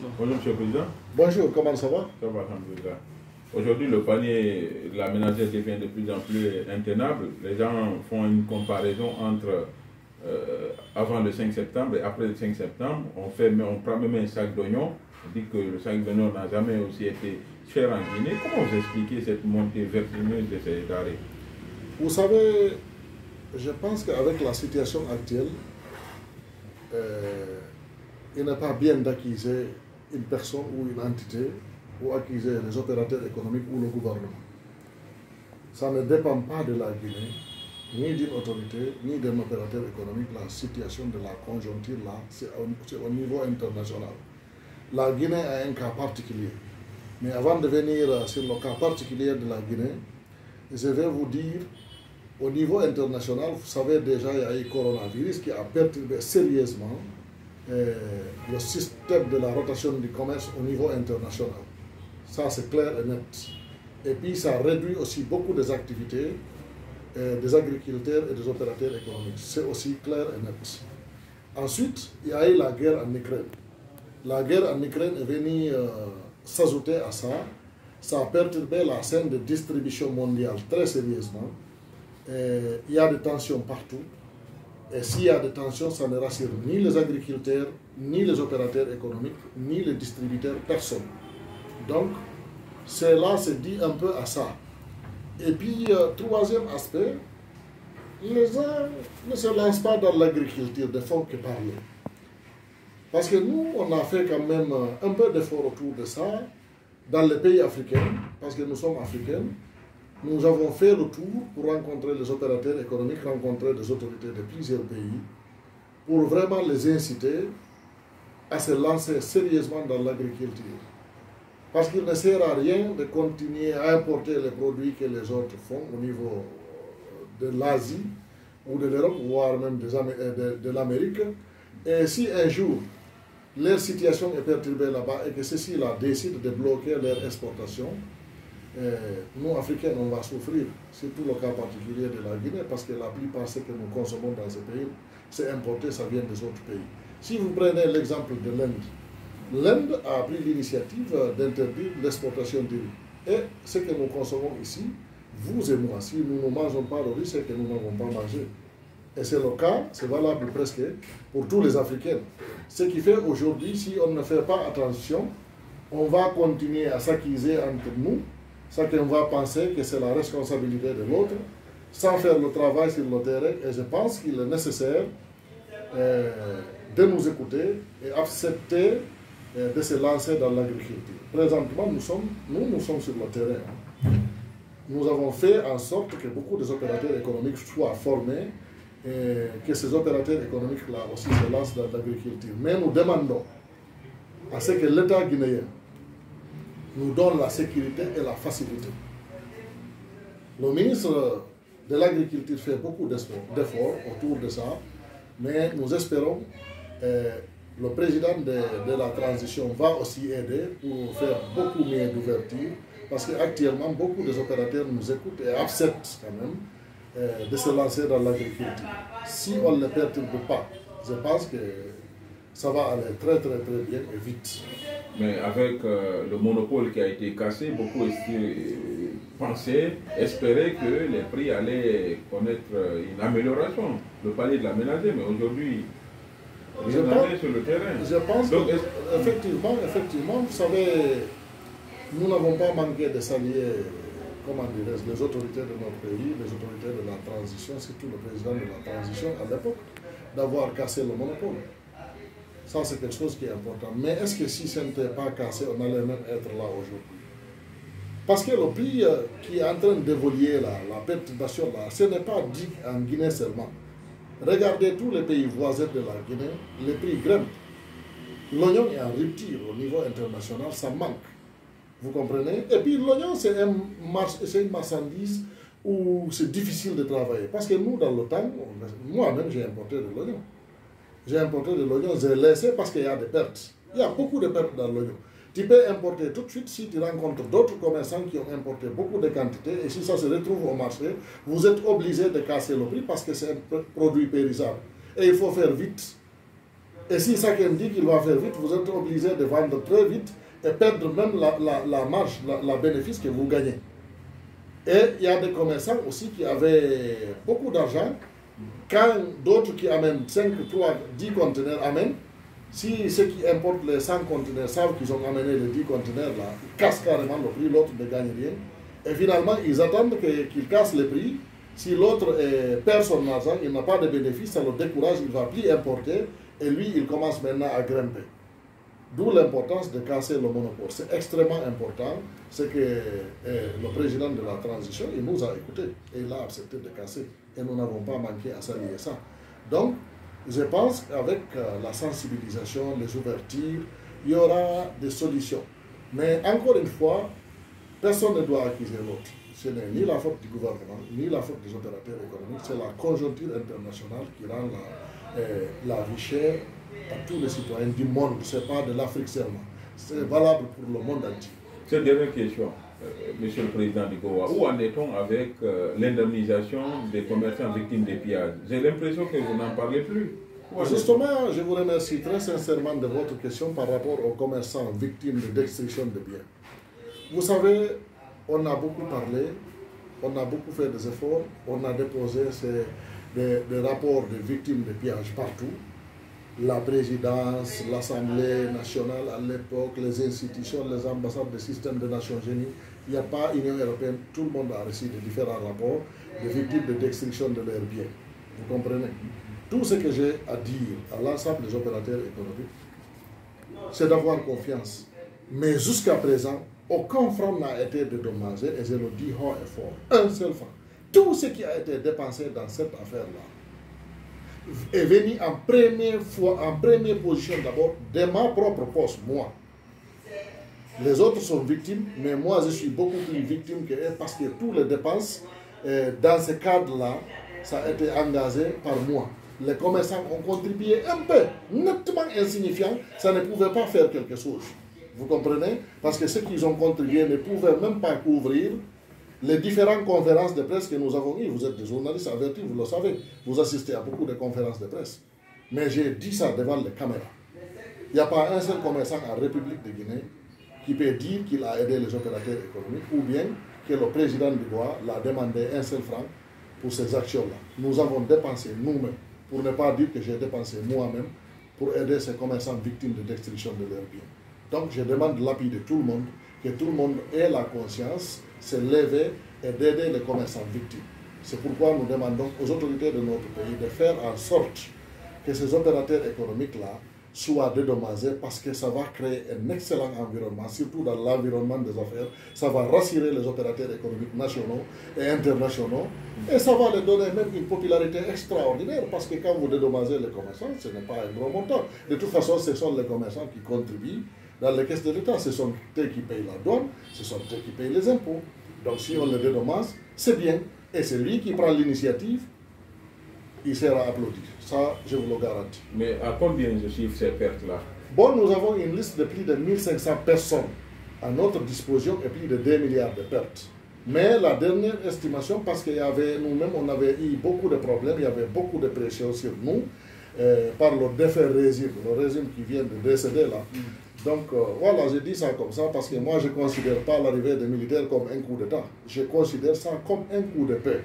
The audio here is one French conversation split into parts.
Bonjour, Monsieur le Président. Bonjour, comment ça va? Ça va, alhamdoulilah. Aujourd'hui, le panier de la ménagère devient de plus en plus intenable. Les gens font une comparaison entre avant le 5 septembre et après le 5 septembre. On prend même un sac d'oignons. On dit que le sac d'oignons n'a jamais aussi été cher en Guinée. Comment vous expliquez cette montée vertigineuse de ces denrées? Vous savez, je pense qu'avec la situation actuelle, il n'est pas bien d'accuser une personne ou une entité ou accuser les opérateurs économiques ou le gouvernement. Ça ne dépend pas de la Guinée, ni d'une autorité, ni d'un opérateur économique. La situation de la conjoncture, là, c'est au niveau international. La Guinée a un cas particulier. Mais avant de venir sur le cas particulier de la Guinée, je vais vous dire, au niveau international, vous savez déjà, il y a eu le coronavirus qui a perturbé sérieusement le système de la rotation du commerce au niveau international. Ça, c'est clair et net. Et puis, ça réduit aussi beaucoup des activités des agriculteurs et des opérateurs économiques. C'est aussi clair et net. Ensuite, il y a eu la guerre en Ukraine. La guerre en Ukraine est venue s'ajouter à ça. Ça a perturbé la scène de distribution mondiale très sérieusement. Il y a des tensions partout. Et s'il y a des tensions, ça ne rassure ni les agriculteurs, ni les opérateurs économiques, ni les distributeurs, personne. Donc, cela se dit un peu à ça. Et puis, troisième aspect, les gens ne se lancent pas dans l'agriculture, ne font que parler. Parce que nous, on a fait quand même un peu d'effort autour de ça, dans les pays africains, parce que nous sommes africains. Nous avons fait le tour pour rencontrer les opérateurs économiques, rencontrer des autorités de plusieurs pays, pour vraiment les inciter à se lancer sérieusement dans l'agriculture. Parce qu'il ne sert à rien de continuer à importer les produits que les autres font au niveau de l'Asie ou de l'Europe, voire même de l'Amérique. Et si un jour, leur situation est perturbée là-bas et que ceux-ci-là décident de bloquer leur exportation, nous, Africains, on va souffrir, surtout le cas particulier de la Guinée, parce que la plupart de ce que nous consommons dans ce pays, c'est importé, ça vient des autres pays. Si vous prenez l'exemple de l'Inde, l'Inde a pris l'initiative d'interdire l'exportation du riz. Et ce que nous consommons ici, vous et moi, si nous ne mangeons pas le riz, c'est que nous n'avons pas mangé. Et c'est le cas, c'est valable presque pour tous les Africains. Ce qui fait aujourd'hui, si on ne fait pas attention, on va continuer à s'accuser entre nous. Ça qu'on va penser que c'est la responsabilité de l'autre, sans faire le travail sur le terrain. Et je pense qu'il est nécessaire de nous écouter et accepter de se lancer dans l'agriculture. Présentement, nous sommes sur le terrain. Nous avons fait en sorte que beaucoup des opérateurs économiques soient formés et que ces opérateurs économiques-là aussi se lancent dans l'agriculture. Mais nous demandons à ce que l'État guinéen nous donne la sécurité et la facilité. Le ministre de l'Agriculture fait beaucoup d'efforts autour de ça, mais nous espérons le président de la transition va aussi aider pour faire beaucoup mieux d'ouverture, parce qu'actuellement, beaucoup des opérateurs nous écoutent et acceptent quand même de se lancer dans l'agriculture. Si on ne les perturbe pas, je pense que ça va aller très bien et vite. Mais avec le monopole qui a été cassé, beaucoup pensaient, espéraient que les prix allaient connaître une amélioration, le panier de la ménagère, mais aujourd'hui, rien n'est sur le terrain. Je pense effectivement, vous savez, nous n'avons pas manqué de saluer, comment dirais-je, les autorités de notre pays, les autorités de la transition, surtout le président de la transition à l'époque, d'avoir cassé le monopole. Ça, c'est quelque chose qui est important. Mais est-ce que si ce n'était pas cassé, on allait même être là aujourd'hui? Parce que le prix qui est en train d'évoluer, la perturbation, là, ce n'est pas dit en Guinée seulement. Regardez tous les pays voisins de la Guinée, les prix grimpent. L'oignon est en rupture au niveau international, ça manque. Vous comprenez? Et puis l'oignon, c'est une marchandise où c'est difficile de travailler. Parce que nous, dans le temps, moi-même, j'ai importé de l'oignon. J'ai importé de l'oignon, j'ai laissé parce qu'il y a des pertes. Il y a beaucoup de pertes dans l'oignon. Tu peux importer tout de suite si tu rencontres d'autres commerçants qui ont importé beaucoup de quantités et si ça se retrouve au marché, vous êtes obligé de casser le prix parce que c'est un produit périssable. Et il faut faire vite. Et si Sakem dit qu'il va faire vite, vous êtes obligé de vendre très vite et perdre même la marge, la bénéfice que vous gagnez. Et il y a des commerçants aussi qui avaient beaucoup d'argent. Quand d'autres qui amènent 5, 3, 10 conteneurs amènent, si ceux qui importent les 100 conteneurs savent qu'ils ont amené les 10 conteneurs là, ils cassent carrément le prix, l'autre ne gagne rien. Et finalement, ils attendent qu'ils cassent le prix. Si l'autre perd son argent, il n'a pas de bénéfice, ça le décourage, il ne va plus importer. Et lui, il commence maintenant à grimper. D'où l'importance de casser le monopole. C'est extrêmement important. C'est que le président de la transition, il nous a écoutés et il a accepté de casser. Et nous n'avons pas manqué à saluer ça. Donc, je pense qu'avec la sensibilisation, les ouvertures, il y aura des solutions. Mais encore une fois, personne ne doit accuser l'autre. Ce n'est ni la faute du gouvernement, ni la faute des opérateurs économiques. C'est la conjoncture internationale qui rend la vie chère à tous les citoyens du monde. Ce n'est pas de l'Afrique seulement. C'est valable pour le monde entier. Cette dernière question, Monsieur le Président du Goa, où en est-on avec l'indemnisation des commerçants victimes des pillages? J'ai l'impression que vous n'en parlez plus. Justement, je vous remercie très sincèrement de votre question par rapport aux commerçants victimes de destruction de biens. Vous savez, on a beaucoup parlé, on a beaucoup fait des efforts, on a déposé des rapports de victimes de pillages partout. La présidence, l'Assemblée nationale à l'époque, les institutions, les ambassades des systèmes des Nations Unies, il n'y a pas Union européenne, tout le monde a reçu de différents rapports de victimes de destruction de leurs biens. Vous comprenez? Tout ce que j'ai à dire à l'ensemble des opérateurs économiques, c'est d'avoir confiance. Mais jusqu'à présent, aucun franc n'a été dédommagé, et je le dis haut et fort, un seul franc. Tout ce qui a été dépensé dans cette affaire-là est venu en première position d'abord de ma propre poche, moi. Les autres sont victimes, mais moi je suis beaucoup plus victime qu'eux parce que toutes les dépenses dans ce cadre-là, ça a été engagé par moi. Les commerçants ont contribué un peu, nettement insignifiant, ça ne pouvait pas faire quelque chose. Vous comprenez? Parce que ceux qui ont contribué ne pouvaient même pas couvrir les différentes conférences de presse que nous avons eues. Vous êtes des journalistes avertis, vous le savez. Vous assistez à beaucoup de conférences de presse. Mais j'ai dit ça devant les caméras. Il n'y a pas un seul commerçant en République de Guinée qui peut dire qu'il a aidé les opérateurs économiques ou bien que le président du Goa l'a demandé un seul franc pour ces actions-là. Nous avons dépensé nous-mêmes, pour ne pas dire que j'ai dépensé moi-même, pour aider ces commerçants victimes de destruction de leurs biens. Donc je demande l'appui de tout le monde, que tout le monde ait la conscience, se lever et d'aider les commerçants victimes. C'est pourquoi nous demandons aux autorités de notre pays de faire en sorte que ces opérateurs économiques-là soient dédommagés parce que ça va créer un excellent environnement, surtout dans l'environnement des affaires. Ça va rassurer les opérateurs économiques nationaux et internationaux et ça va leur donner même une popularité extraordinaire parce que quand vous dédommagez les commerçants, ce n'est pas un gros montant. De toute façon, ce sont les commerçants qui contribuent dans les caisses de l'État. Ce sont eux qui payent la douane, ce sont eux qui payent les impôts. Donc si on les dédommage, c'est bien. Et c'est lui qui prend l'initiative, il sera applaudi. Ça, je vous le garantis. Mais à combien se chiffrent ces pertes-là? Bon, nous avons une liste de plus de 1500 personnes à notre disposition et plus de 2 milliards de pertes. Mais la dernière estimation, parce que nous-mêmes, on avait eu beaucoup de problèmes, il y avait beaucoup de pression sur nous, par le défunt régime, le régime qui vient de décéder là. Donc voilà, je dis ça comme ça parce que moi je ne considère pas l'arrivée des militaires comme un coup d'État. Je considère ça comme un coup de paix.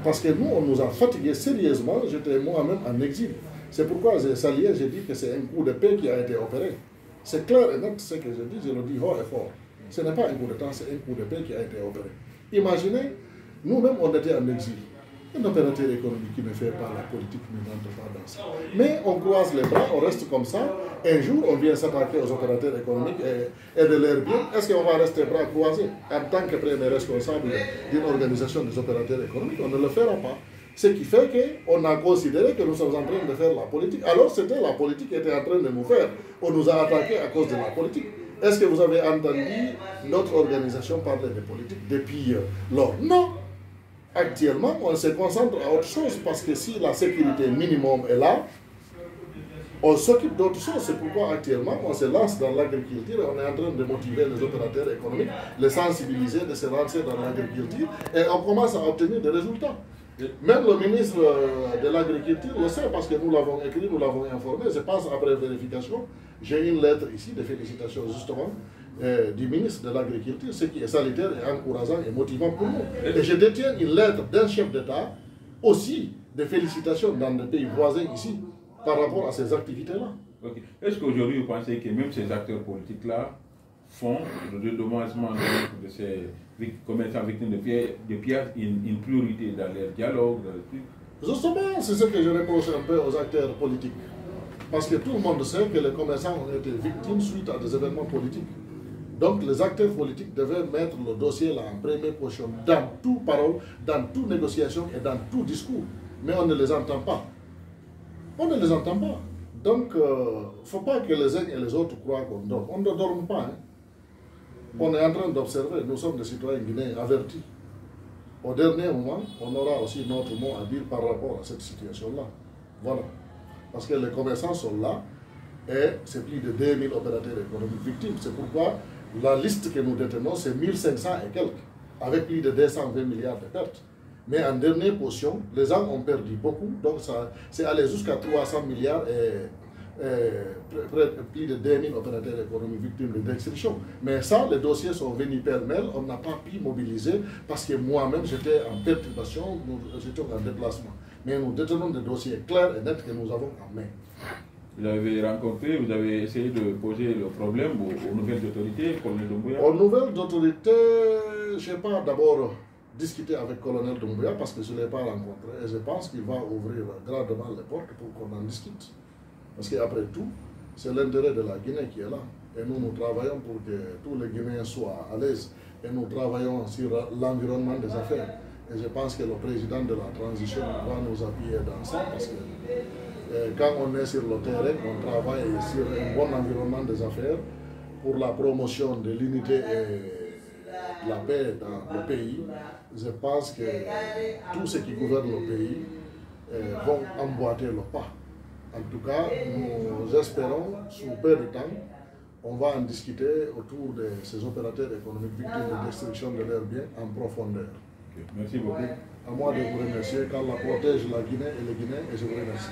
Parce que nous, on nous a fatigués sérieusement, j'étais moi-même en exil. C'est pourquoi j'ai salué, j'ai dit que c'est un coup de paix qui a été opéré. C'est clair et net ce que je dis, je le dis haut et fort. Ce n'est pas un coup d'État, c'est un coup de paix qui a été opéré. Imaginez, nous-mêmes on était en exil. Un opérateur économique qui ne fait pas la politique ne rentre pas dans ça. Mais on croise les bras, on reste comme ça. Un jour, on vient s'attaquer aux opérateurs économiques et de leurs biens. Est-ce qu'on va rester bras croisés? En tant que premier responsable d'une organisation des opérateurs économiques, on ne le fera pas. Ce qui fait qu'on a considéré que nous sommes en train de faire la politique. Alors c'était la politique qui était en train de nous faire. On nous a attaqués à cause de la politique. Est-ce que vous avez entendu notre organisation parler de politique depuis lors? Non. Actuellement, on se concentre à autre chose parce que si la sécurité minimum est là, on s'occupe d'autre chose. C'est pourquoi actuellement, on se lance dans l'agriculture et on est en train de motiver les opérateurs économiques, les sensibiliser, de se lancer dans l'agriculture et on commence à obtenir des résultats. Même le ministre de l'Agriculture le sait parce que nous l'avons écrit, nous l'avons informé. Je pense après vérification, j'ai une lettre ici de félicitations justement du ministre de l'Agriculture, ce qui est salutaire et encourageant et motivant pour nous. Et je détiens une lettre d'un chef d'État aussi de félicitations dans des pays voisins ici par rapport à ces activités-là. Okay. Est-ce qu'aujourd'hui vous pensez que même ces acteurs politiques-là font le dédommagement de ces commerçants victimes de pièces une priorité dans leur dialogue, dans le truc? Justement, c'est ce que je reproche un peu aux acteurs politiques. Parce que tout le monde sait que les commerçants ont été victimes suite à des événements politiques. Donc les acteurs politiques devaient mettre le dossier là en première position dans toute parole, dans toute négociation et dans tout discours. Mais on ne les entend pas. On ne les entend pas. Donc, il ne faut pas que les uns et les autres croient qu'on dort. On ne dort pas. Hein. On est en train d'observer, nous sommes des citoyens guinéens avertis. Au dernier moment, on aura aussi notre mot à dire par rapport à cette situation-là. Voilà. Parce que les commerçants sont là et c'est plus de 2000 opérateurs économiques victimes. C'est pourquoi la liste que nous détenons, c'est 1500 et quelques, avec plus de 220 milliards de pertes. Mais en dernière position, les gens ont perdu beaucoup, donc c'est allé jusqu'à 300 milliards et plus de 2000 opérateurs économiques victimes de destruction. Mais ça, les dossiers sont venus pêle-mêle, on n'a pas pu mobiliser parce que moi-même j'étais en perturbation, nous étions en déplacement. Mais nous détenons des dossiers clairs et nets que nous avons en main. Vous avez rencontré, vous avez essayé de poser le problème aux nouvelles autorités, colonel Doumbouya? Aux nouvelles autorités, je n'ai pas d'abord discuté avec le colonel Doumbouya parce que je ne l'ai pas rencontré et je pense qu'il va ouvrir grandement les portes pour qu'on en discute. Parce qu'après tout, c'est l'intérêt de la Guinée qui est là. Et nous, nous travaillons pour que tous les Guinéens soient à l'aise. Et nous travaillons sur l'environnement des affaires. Et je pense que le président de la transition va nous appuyer dans ça parce que quand on est sur le terrain, on travaille sur un bon environnement des affaires pour la promotion de l'unité et de la paix dans le pays. Je pense que tous ceux qui gouvernent le pays vont emboîter le pas. En tout cas, nous espérons, sous peu de temps, on va en discuter autour de ces opérateurs économiques victimes de destruction de leurs biens en profondeur. Okay. Merci beaucoup. À moi de vous remercier, qu'Allah protège la Guinée et les Guinéens, et je vous remercie.